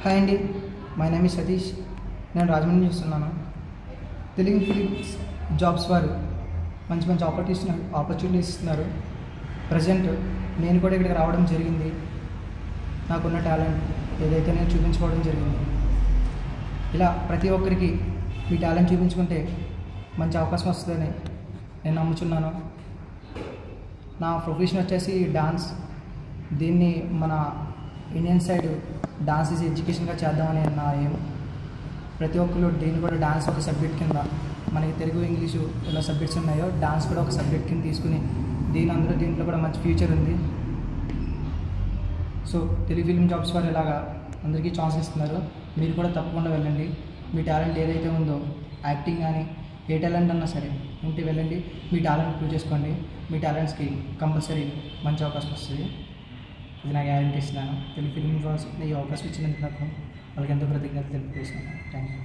Hi అండి, my name is Satish. నేను రాజమండ్రి చూస్తున్నాను. తెలుగు ఫిలిమ్స్ జాబ్స్ వారు మంచి మంచి ఆపర్చునిటీస్ ఇస్తున్నారు. ప్రజెంట్ నేను కూడా ఇక్కడికి రావడం జరిగింది. నాకున్న టాలెంట్ ఏదైతే నేను చూపించుకోవడం జరిగింది. ఇలా ప్రతి ఒక్కరికి మీ టాలెంట్ చూపించుకుంటే మంచి అవకాశం వస్తుందని నేను నమ్ముచున్నాను. నా ప్రొఫెషన్ వచ్చేసి డాన్స్. దీన్ని మన ఇండియన్ సైడ్ డాన్స్ ఈజ్ ఎడ్యుకేషన్గా చేద్దామని నా ఏం. ప్రతి ఒక్కరు దీన్ని కూడా డాన్స్ ఒక సబ్జెక్ట్ కింద, మనకి తెలుగు ఇంగ్లీషు ఎలా సబ్జెక్ట్స్ ఉన్నాయో డాన్స్ కూడా ఒక సబ్జెక్ట్ కింద తీసుకుని దీంట్లో కూడా మంచి ఫ్యూచర్ ఉంది. సో తెలుగు ఫిల్మ్ జాబ్స్ వారు ఇలాగా అందరికీ ఛాన్స్ ఇస్తున్నారు. మీరు కూడా తప్పకుండా వెళ్ళండి. మీ టాలెంట్ ఏదైతే ఉందో, యాక్టింగ్ కానీ ఏ టాలెంట్ అన్నా సరే ఉంటే వెళ్ళండి. మీ టాలెంట్ ప్రూవ్ చేసుకోండి. మీ టాలెంట్స్కి కంపల్సరీ మంచి అవకాశం వస్తుంది. ఇది నా గ్యారంటీ ఇస్తున్నాను. తెలుగు ఫిల్మ్ జాబ్స్ ఈ అవకాశం ఇచ్చినందుకు నాకు వాళ్ళకి ఎంతో కృతజ్ఞతలు తెలుపుతున్నాను. Thank you.